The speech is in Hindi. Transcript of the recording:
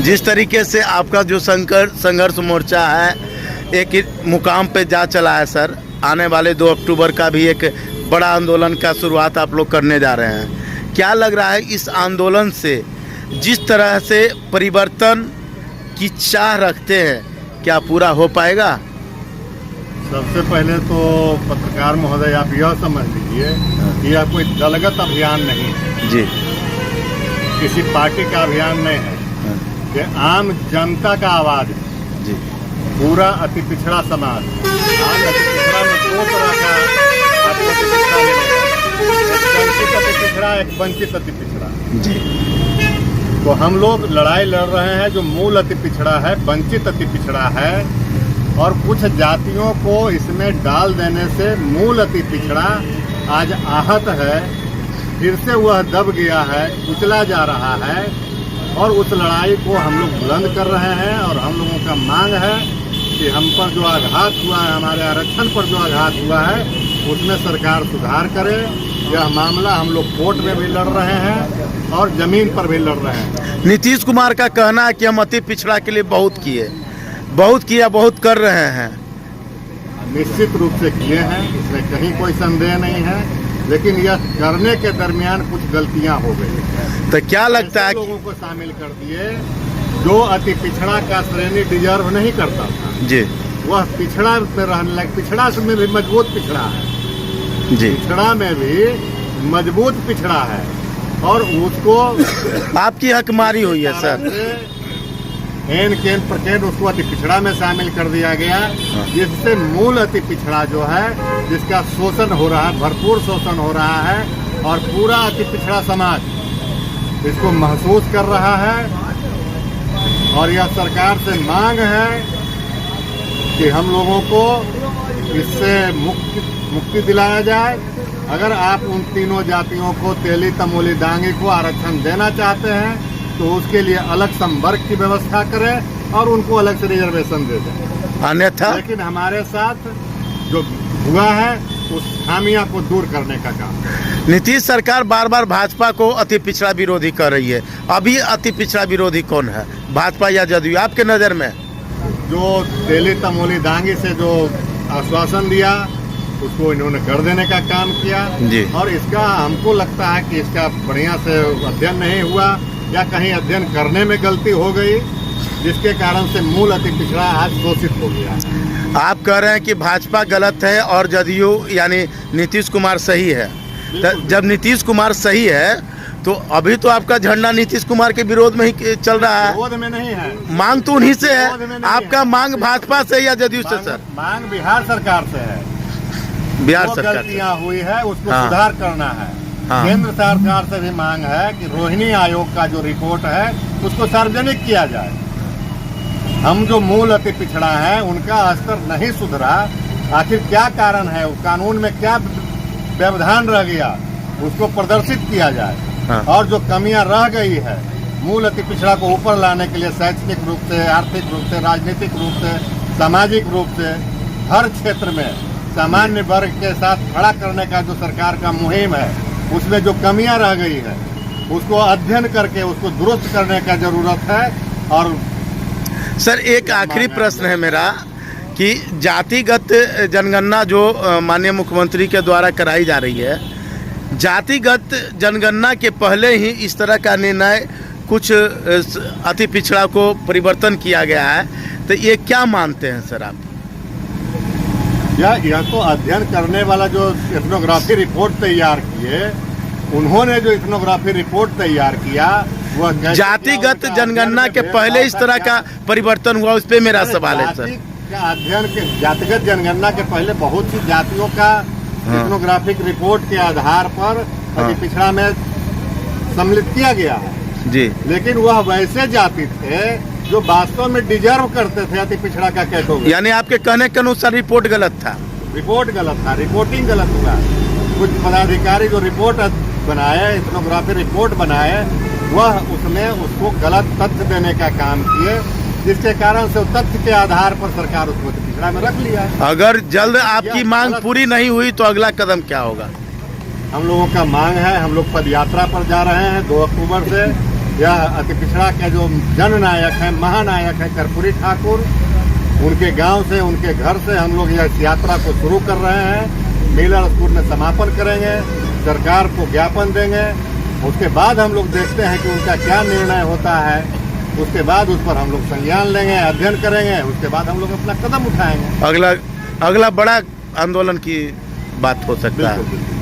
जिस तरीके से आपका जो संघर्ष मोर्चा है एक मुकाम पे जा चला है सर, आने वाले 2 अक्टूबर का भी एक बड़ा आंदोलन का शुरुआत आप लोग करने जा रहे हैं। क्या लग रहा है इस आंदोलन से जिस तरह से परिवर्तन की चाह रखते हैं क्या पूरा हो पाएगा? सबसे पहले तो पत्रकार महोदय आप यह समझ लीजिए कि यह कोई दलगत अभियान नहीं है जी, किसी पार्टी का अभियान नहीं है, ये आम जनता का आवाज है जी, पूरा अति पिछड़ा समाज। आज अति पिछड़ा में 2 तरह का आपको अति पिछड़ा मिलेगा, एक वंचित अति पिछड़ा, एक वंचित अति पिछड़ा जी। तो हम लोग लड़ाई लड़ रहे हैं जो मूल अति पिछड़ा है, वंचित अति पिछड़ा है, और कुछ जातियों को इसमें डाल देने से मूल अति पिछड़ा आज आहत है, फिर से वह दब गया है, कुचला जा रहा है। और उस लड़ाई को हम लोग बुलंद कर रहे हैं और हम लोगों का मांग है कि हम पर जो आघात हुआ है, हमारे आरक्षण पर जो आघात हुआ है, उसमें सरकार सुधार करे। यह मामला हम लोग कोर्ट में भी लड़ रहे हैं और जमीन पर भी लड़ रहे हैं। नीतीश कुमार का कहना है कि हम अति पिछड़ा के लिए बहुत किया, बहुत कर रहे हैं। निश्चित रूप से किए हैं, इसमें कहीं कोई संदेह नहीं है, लेकिन यह करने के दरमियान कुछ गलतियां हो गई। तो क्या लगता है लोगों को शामिल कर दिए जो अति पिछड़ा का श्रेणी डिजर्व नहीं करता था जी, वह पिछड़ा में रहने लगे। पिछड़ा में भी मजबूत पिछड़ा है जी, पिछड़ा में भी मजबूत पिछड़ा है, और उसको आपकी हकमारी हुई है सर। एन केन प्रकेन उसको अति पिछड़ा में शामिल कर दिया गया, जिससे मूल अति पिछड़ा जो है, जिसका शोषण हो रहा है, भरपूर शोषण हो रहा है, और पूरा अति पिछड़ा समाज इसको महसूस कर रहा है। और यह सरकार से मांग है कि हम लोगों को इससे मुक्ति दिलाया जाए। अगर आप उन तीनों जातियों को, तेली, तमोली, दांगी को आरक्षण देना चाहते हैं तो उसके लिए अलग संवर्ग की व्यवस्था करें और उनको अलग से रिजर्वेशन दे दें। अन्यथा लेकिन हमारे साथ जो हुआ है उस खामियां को दूर करने का काम। नीतीश सरकार बार बार भाजपा को अति पिछड़ा विरोधी कर रही है। अभी अति पिछड़ा विरोधी कौन है, भाजपा या जदयू आपके नज़र में? जो तेली, तमोली, दांगी से जो आश्वासन दिया उसको इन्होंने कर देने का काम किया जी। और इसका हमको लगता है कि इसका बढ़िया से अध्ययन नहीं हुआ या कहीं अध्ययन करने में गलती हो गई, जिसके कारण से मूल अति पिछड़ा आज घोषित हो गया। आप कह रहे हैं कि भाजपा गलत है और जदयू यानी नीतीश कुमार सही है। जब नीतीश कुमार सही है तो अभी तो आपका झंडा नीतीश कुमार के विरोध में ही चल रहा है। विरोध में नहीं है, मांग तो उन्हीं से है। आपका मांग भाजपा से या जदयू से सर? मांग बिहार सरकार से है। बिहार जो सरकार गलतियां हुई है उसको हाँ। सुधार करना है। हाँ। केंद्र सरकार से भी मांग है कि रोहिणी आयोग का जो रिपोर्ट है उसको सार्वजनिक किया जाए। हम जो मूल अति पिछड़ा है उनका स्तर नहीं सुधरा, आखिर क्या कारण है, कानून में क्या व्यवधान रह गया, उसको प्रदर्शित किया जाए। हाँ। और जो कमियां रह गई है मूल अति पिछड़ा को ऊपर लाने के लिए शैक्षणिक रूप से, आर्थिक रूप से, राजनीतिक रूप से, सामाजिक रूप से, हर क्षेत्र में सामान्य वर्ग के साथ खड़ा करने का जो सरकार का मुहिम है, उसमें जो कमियां रह गई है उसको अध्ययन करके उसको दुरुस्त करने का जरूरत है। और सर एक आखिरी प्रश्न है मेरा कि जातिगत जनगणना जो माननीय मुख्यमंत्री के द्वारा कराई जा रही है, जातिगत जनगणना के पहले ही इस तरह का निर्णय कुछ अति पिछड़ा को परिवर्तन किया गया है, तो ये क्या मानते हैं सर आप? यह तो अध्ययन करने वाला जो इथनोग्राफी रिपोर्ट तैयार किए, उन्होंने जो इथनोग्राफी रिपोर्ट तैयार किया वह जातिगत जनगणना के पहले इस तरह का परिवर्तन हुआ, उस पे मेरा सवाल है सर। अध्ययन के जातिगत जनगणना के पहले बहुत सी जातियों का इथनोग्राफिक रिपोर्ट के आधार पर अति पिछड़ा में सम्मिलित किया गया है जी, लेकिन वह वैसे जाति थे जो वास्तव में डिजर्व करते थे अति पिछड़ा का कैटेगरी। यानी आपके कहने के अनुसार रिपोर्ट गलत था? रिपोर्ट गलत था, रिपोर्टिंग गलत हुआ। कुछ पदाधिकारी जो रिपोर्ट बनाए, इथनोग्राफी रिपोर्ट बनाए, वह उसमें उसको गलत तथ्य देने का काम किए, जिसके कारण से तथ्य के आधार पर सरकार उसको पिछड़ा में रख लिया। अगर जल्द आपकी मांग पूरी नहीं हुई तो अगला कदम क्या होगा? हम लोगों का मांग है, हम लोग पद यात्रा पर जा रहे हैं 2 अक्टूबर से। यह अति पिछड़ा के जो जननायक है, महानायक है कर्पूरी ठाकुर, उनके गांव से, उनके घर से हम लोग यह यात्रा को शुरू कर रहे हैं। मिलर स्कूल में समापन करेंगे, सरकार को ज्ञापन देंगे, उसके बाद हम लोग देखते हैं कि उनका क्या निर्णय होता है। उसके बाद उस पर हम लोग संज्ञान लेंगे, अध्ययन करेंगे, उसके बाद हम लोग अपना कदम उठाएंगे। अगला बड़ा आंदोलन की बात हो सकता है। बिल्कुल।